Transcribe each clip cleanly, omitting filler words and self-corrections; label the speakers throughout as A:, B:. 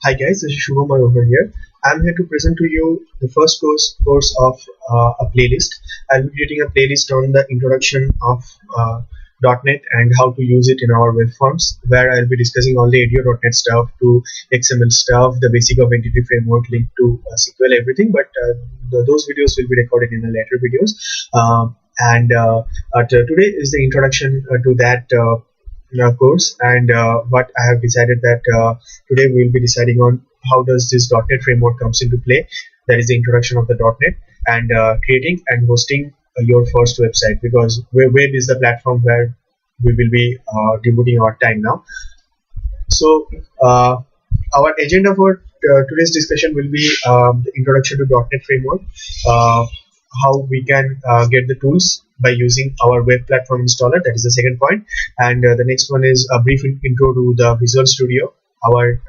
A: Hi guys, this is Shubham over here. I'm here to present to you the first course of a playlist. I'll be creating a playlist on the introduction of .NET and how to use it in our web forms, where I'll be discussing all the ADO.NET stuff to XML stuff, the basic of entity framework linked to SQL, everything. But those videos will be recorded in the later videos. Today is the introduction to that course, and what I have decided that today we will be deciding on how does this .NET framework comes into play. That is the introduction of the .NET and creating and hosting your first website, because web is the platform where we will be devoting our time now. So our agenda for today's discussion will be the introduction to .NET framework, uh, how we can get the tools by using our web platform installer. That is the second point. And the next one is a brief intro to the Visual Studio, our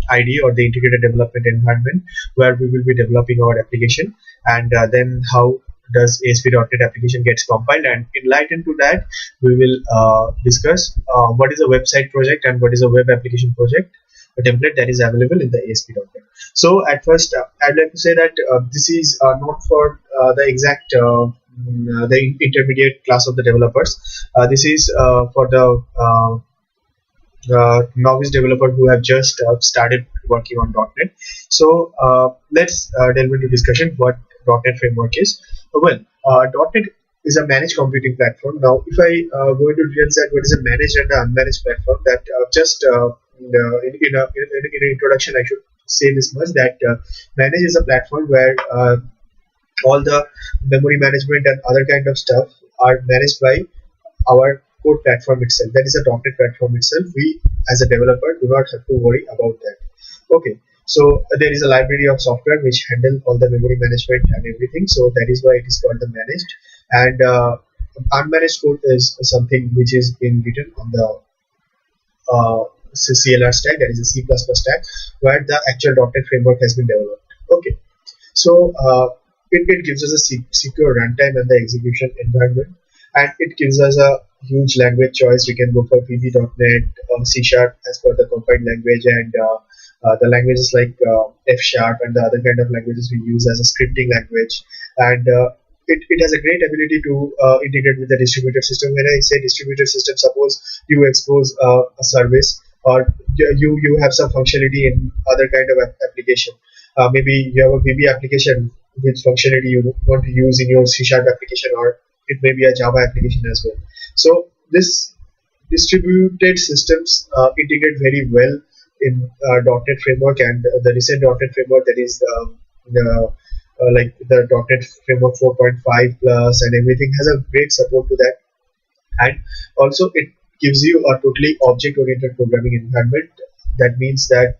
A: IDE or the integrated development environment, where we will be developing our application, and then how does ASP.NET application gets compiled, and enlightened to that we will discuss what is a website project and what is a web application project, a template that is available in the ASP.NET. So at first, I'd like to say that this is not for the exact the intermediate class of the developers. This is for the novice developer who have just started working on .NET. So let's delve into discussion what .NET framework is. .NET is a managed computing platform. Now, if I go into details that what is a managed and an unmanaged platform, that in an introduction, I should say this much, that managed is a platform where all the memory management and other kind of stuff are managed by our code platform itself. That is a .NET platform itself. We as a developer do not have to worry about that. Okay, so there is a library of software which handle all the memory management and everything. So that is why it is called the managed. And unmanaged code is something which is being written on the CLR stack, that is a C++ stack, where the actual .NET framework has been developed. Okay, so it gives us a secure runtime and the execution environment, and it gives us a huge language choice. We can go for VB.NET, C# as per the compiled language, and the languages like F# and the other kind of languages we use as a scripting language. And it has a great ability to integrate with the distributed system. When I say distributed system, suppose you expose a service, or you have some functionality in other kind of application. Maybe you have a VB application which functionality you want to use in your C# application, or it may be a Java application as well. So this distributed systems integrate very well in .NET framework, and the recent .NET framework, that is the like the .NET framework 4.5 plus and everything, has a great support to that. And also it gives you a totally object-oriented programming environment. That means that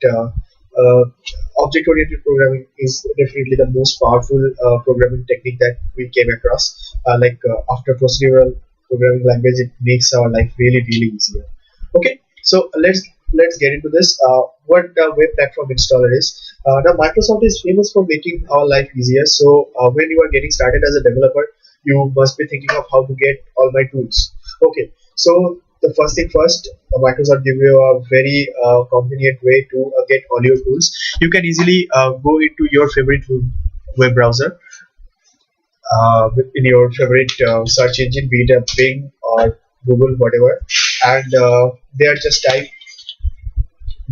A: object-oriented programming is definitely the most powerful programming technique that we came across. After procedural programming language, it makes our life really easier. Okay, so let's get into this. What the web platform installer is. Now, Microsoft is famous for making our life easier. So when you are getting started as a developer, you must be thinking of how to get all my tools. Okay, so the first thing first, Microsoft give you a very convenient way to get all your tools. You can easily go into your favorite web browser, in your favorite search engine, be it a Bing or Google, whatever, and there just type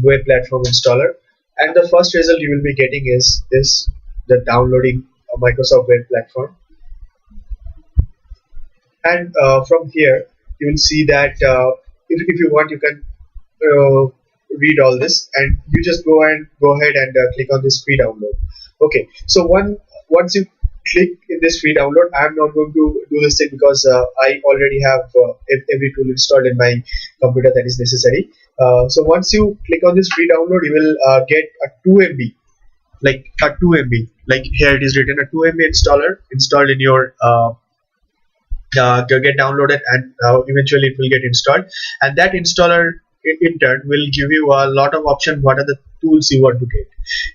A: web platform installer, and the first result you will be getting is this: the downloading a Microsoft web platform. And from here you will see that if you want, you can read all this, and you just go ahead and click on this free download. Okay, so once you click in this free download, I'm not going to do this thing because I already have every tool installed in my computer that is necessary. So once you click on this free download, you will get a 2 MB, like a 2 MB, like here it is written, a 2 MB installer installed in your to get downloaded, and eventually it will get installed. And that installer in turn will give you a lot of option what are the tools you want to get.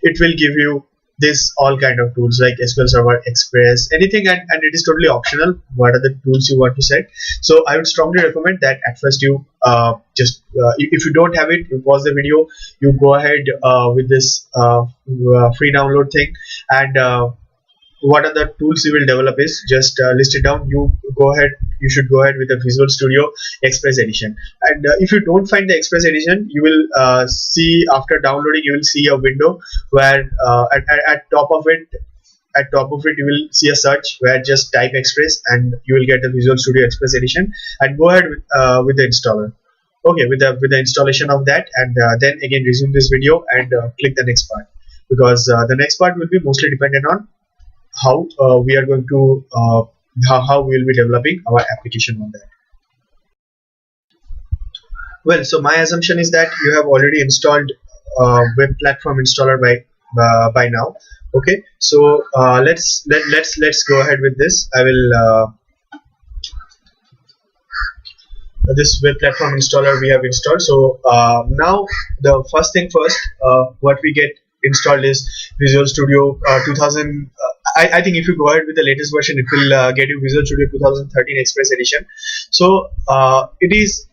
A: It will give you this all kind of tools like SQL Server, Express, anything, and it is totally optional what are the tools you want to set. So I would strongly recommend that at first you just if you don't have it, you pause the video, you go ahead with this free download thing, and what are the tools you will develop is just list it down. You should go ahead with the Visual Studio Express Edition, and if you don't find the Express Edition, you will see after downloading, you will see a window where at top of it, you will see a search where just type Express and you will get the Visual Studio Express Edition, and go ahead with the installer. Okay, with the installation of that, and then again resume this video and click the next part, because the next part will be mostly dependent on how we are going to how we will be developing our application on that. Well, so my assumption is that you have already installed web platform installer by now. Okay, so let's go ahead with this. I will this web platform installer we have installed. So now the first thing first, what we get installed is Visual Studio 2000. I think if you go ahead with the latest version, it will get you Visual Studio 2013 Express Edition. So it is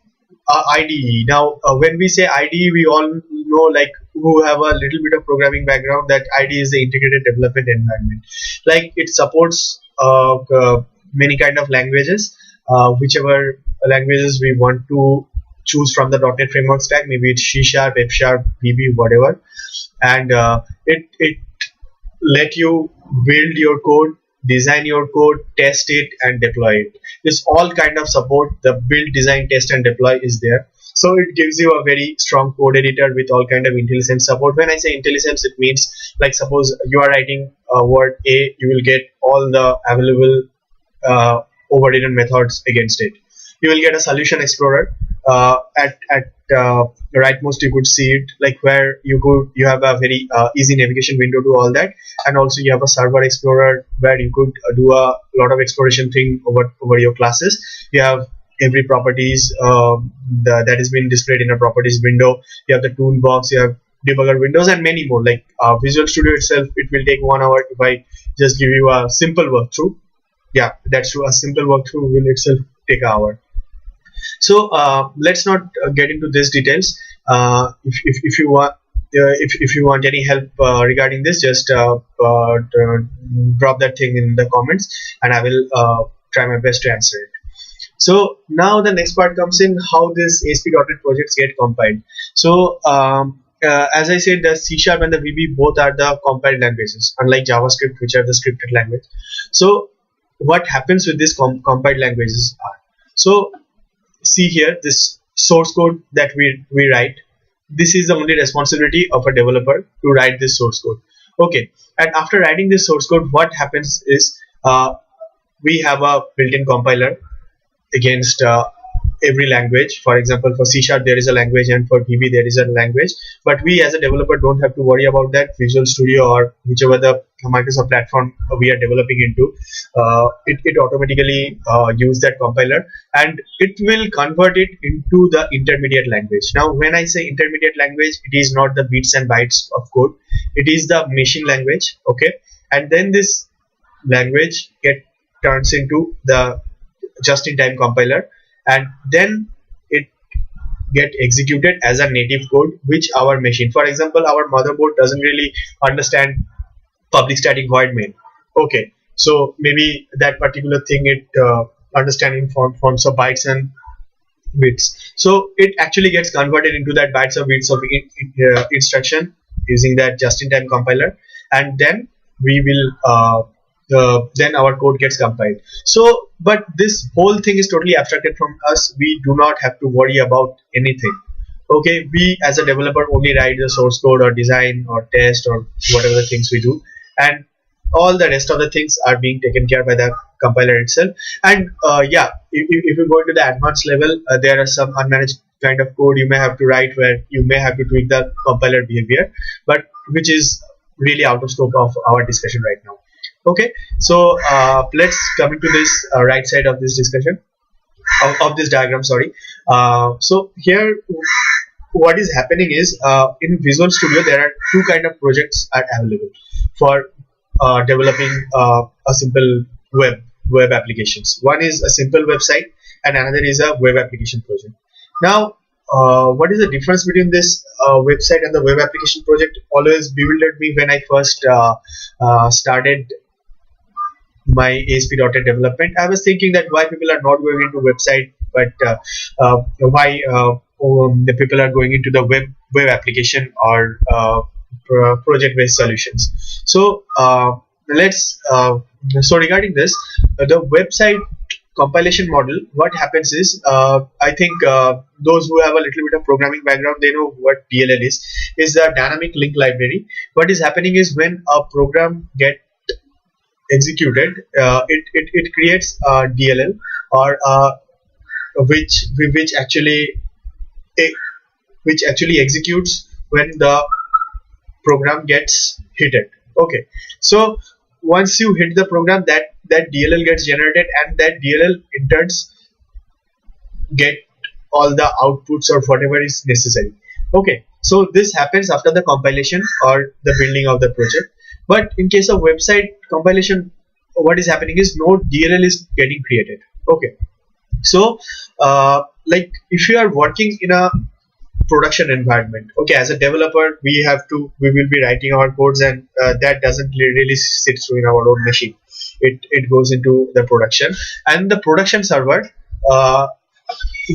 A: IDE. Now when we say IDE, we all know, like who have a little bit of programming background, that IDE is the integrated development environment. Like it supports many kind of languages, whichever languages we want to choose from the .NET framework stack, maybe it's C Sharp, F Sharp, VB, whatever, and it let you build your code, design your code, test it, and deploy it. This all kind of support, the build, design, test, and deploy is there. So it gives you a very strong code editor with all kind of IntelliSense support. When I say IntelliSense, it means, like, suppose you are writing word A, you will get all the available overridden methods against it. You will get a solution explorer. At rightmost you could see it, like where you have a very easy navigation window to all that, and also you have a server explorer where you could do a lot of exploration thing over your classes. You have every properties that is being displayed in a properties window. You have the toolbox, you have debugger windows, and many more. Like Visual Studio itself, it will take 1 hour if I just give you a simple walkthrough. Yeah, that's true. A simple walkthrough will itself take an hour. So let's not get into these details. If you want if you want any help regarding this, just drop that thing in the comments, and I will try my best to answer it. So now the next part comes in, how this ASP.NET projects get compiled. So as I said, the C Sharp and the VB both are the compiled languages, unlike JavaScript, which are the scripted language. So what happens with these compiled languages are, so see here, this source code that we write, this is the only responsibility of a developer to write this source code. Okay, and after writing this source code, what happens is we have a built-in compiler against every language. For example, for C Sharp there is a language, and for VB there is a language, but we as a developer don't have to worry about that. Visual Studio or whichever the Microsoft platform we are developing into, it automatically use that compiler, and it will convert it into the intermediate language. Now when I say intermediate language, it is not the bits and bytes of code, it is the machine language. Okay, and then this language turns into the just-in-time compiler, and then it get executed as a native code, which our machine, for example our motherboard, doesn't really understand public static void main. Okay, so maybe that particular thing it understanding forms of bytes and bits, so it actually gets converted into that bytes or bits of instruction using that just-in-time compiler, and then we will then our code gets compiled. So but this whole thing is totally abstracted from us. We do not have to worry about anything. Okay, we as a developer only write the source code or design or test or whatever the things we do, and all the rest of the things are being taken care by the compiler itself. And yeah, if you go into the advanced level, there are some unmanaged kind of code you may have to write where you may have to tweak the compiler behavior, but which is really out of scope of our discussion right now. Okay, so let's come into this right side of this discussion of this diagram. Sorry. So here what is happening is, in Visual Studio there are two kind of projects are available for developing a simple web applications. One is a simple website and another is a web application project. Now, what is the difference between this website and the web application project always bewildered me when I first started my ASP.NET development. I was thinking that why people are not going into website, but why the people are going into the web application or project-based solutions. So let's so regarding this, the website compilation model, what happens is, I think those who have a little bit of programming background, they know what DLL is a dynamic link library. What is happening is, when a program get executed, it creates a DLL, or which actually eh, which actually executes when the program gets hit it. Okay, so once you hit the program, that DLL gets generated, and that DLL in turns get all the outputs or whatever is necessary. Okay, so this happens after the compilation or the building of the project. But in case of website compilation, what is happening is no DLL is getting created. Okay, so like if you are working in a production environment, okay, as a developer we will be writing our codes, and that doesn't really sit through in our own machine. It goes into the production, and the production server, uh,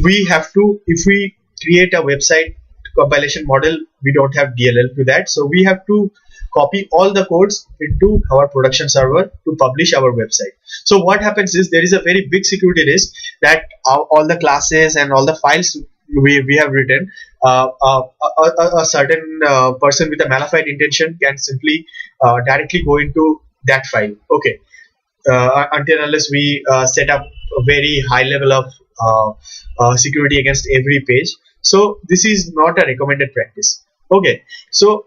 A: we have to, if we create a website compilation model, we don't have DLL to that, so we have to copy all the codes into our production server to publish our website. So what happens is, there is a very big security risk that all the classes and all the files we have written, a certain person with a malafide intention can simply directly go into that file. Okay, until unless we set up a very high level of security against every page. So this is not a recommended practice. Okay, so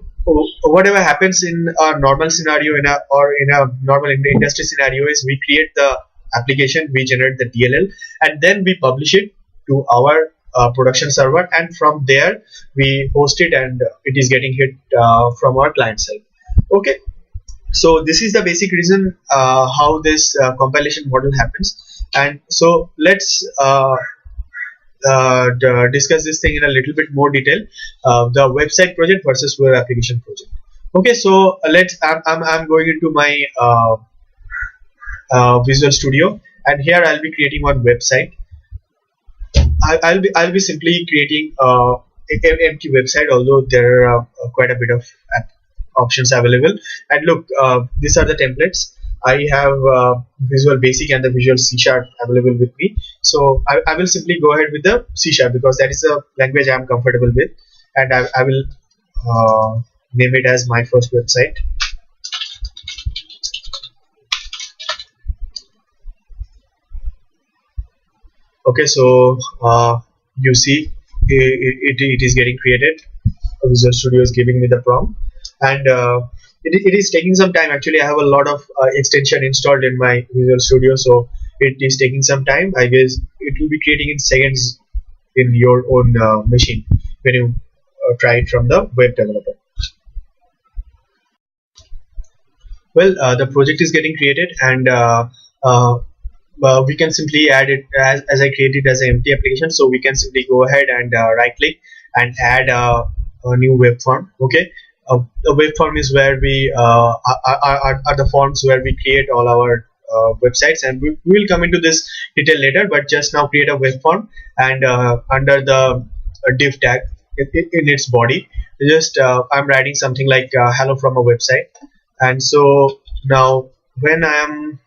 A: whatever happens in a normal scenario, in a normal industry scenario, is we create the application, we generate the DLL, and then we publish it to our production server, and from there we host it, and it is getting hit from our client side. Okay, so this is the basic reason how this compilation model happens. And so let's discuss this thing in a little bit more detail, the website project versus web application project. Okay, so I'm going into my Visual Studio, and here I'll be creating one website. I'll be simply creating an empty website, although there are quite a bit of options available. And look, these are the templates. I have Visual Basic and the Visual C# available with me. So I will simply go ahead with the C# because that is a language I am comfortable with, and I will name it as my first website. Okay, so you see it is getting created. Visual Studio is giving me the prompt, and it is taking some time. Actually, I have a lot of extension installed in my Visual Studio, so it is taking some time. I guess it will be creating in seconds in your own machine when you try it from the web developer. Well, the project is getting created, and we can simply add it as I created as an empty application. So we can simply go ahead and right click and add a new web form. Okay, the web form is where we are the forms where we create all our websites, and we will come into this detail later, but just now create a web form, and under the div tag in its body, just I'm writing something like hello from a website. And so now when I'm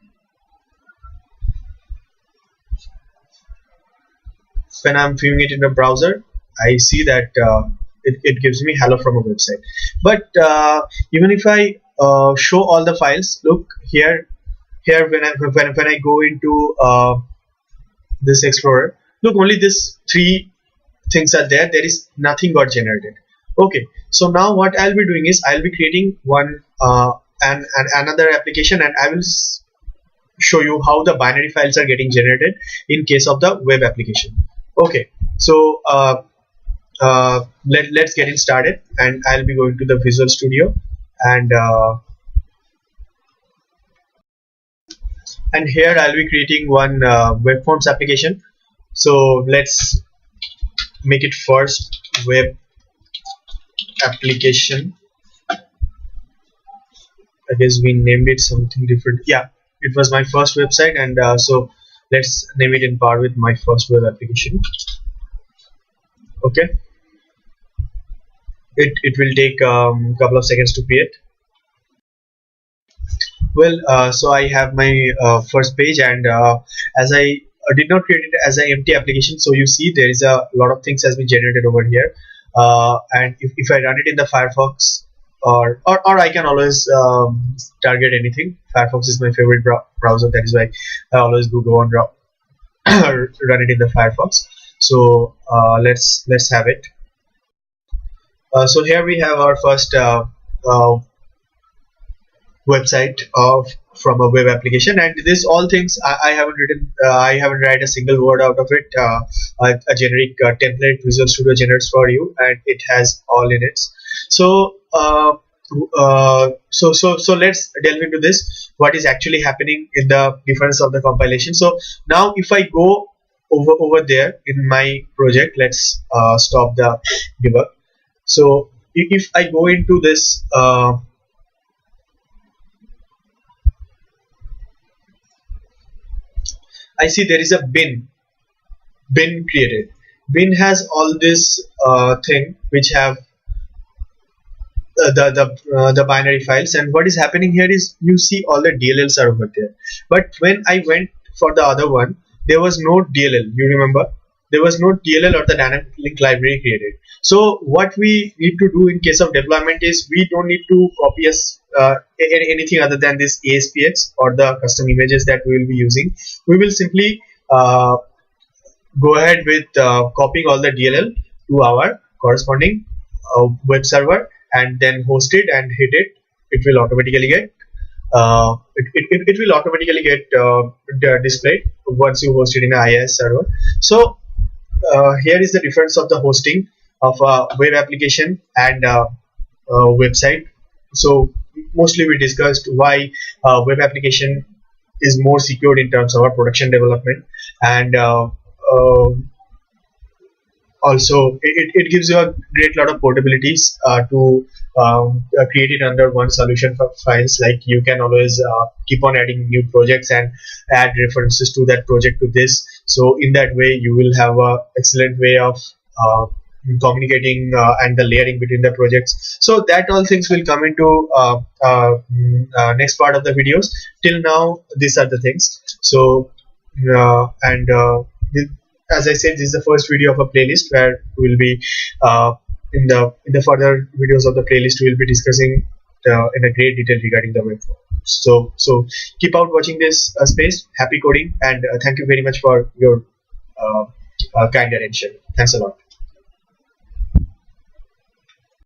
A: viewing it in the browser, I see that it gives me hello from a website. But even if I show all the files, look here when I go into this Explorer, look, only this three things are there. There is nothing got generated. Okay, so now what I'll be doing is I'll be creating one and another application, and I will show you how the binary files are getting generated in case of the web application. Okay, so let's get it started, and I'll be going to the Visual Studio, and here I'll be creating one Webforms application. So let's make it first web application. I guess we named it something different. Yeah, it was my first website, and so let's name it in par with my first web application. Okay, it will take couple of seconds to create. Well, so I have my first page, and as I did not create it as an empty application, so you see there is a lot of things has been generated over here. And if I run it in the Firefox, or I can always target anything. Firefox is my favorite browser, that is why I always go on run it in the Firefox. So let's have it. So here we have our first website of from a web application, and this all things I haven't written. I haven't write a single word out of it. A generic template Visual Studio generates for you, and it has all in it. So so let's delve into this. What is actually happening in the difference of the compilation? So now if I go over there in my project, let's stop the debug. So if I go into this. I see there is a bin created. Bin has all this thing which have the binary files, and what is happening here is you see all the DLLs are over there. But when I went for the other one, there was no DLL. You remember? There was no DLL or the dynamic link library created. So what we need to do in case of deployment is we don't need to copy anything other than this ASPX or the custom images that we will be using. We will simply go ahead with copying all the DLL to our corresponding web server, and then host it and hit it. It will automatically get it will automatically get displayed once you host it in an IIS server. So here is the difference of the hosting of a web application and a website. So mostly we discussed why web application is more secured in terms of our production development, and also it gives you a great lot of portabilities to create it under one solution for files. Like you can always keep on adding new projects and add references to that project to this. So in that way you will have a excellent way of communicating and the layering between the projects. So that all things will come into next part of the videos. Till now these are the things. So as I said, this is the first video of a playlist where we will be in the further videos of the playlist we will be discussing in a great detail regarding the web. So keep out watching this space. Happy coding, and thank you very much for your kind attention. Thanks a lot.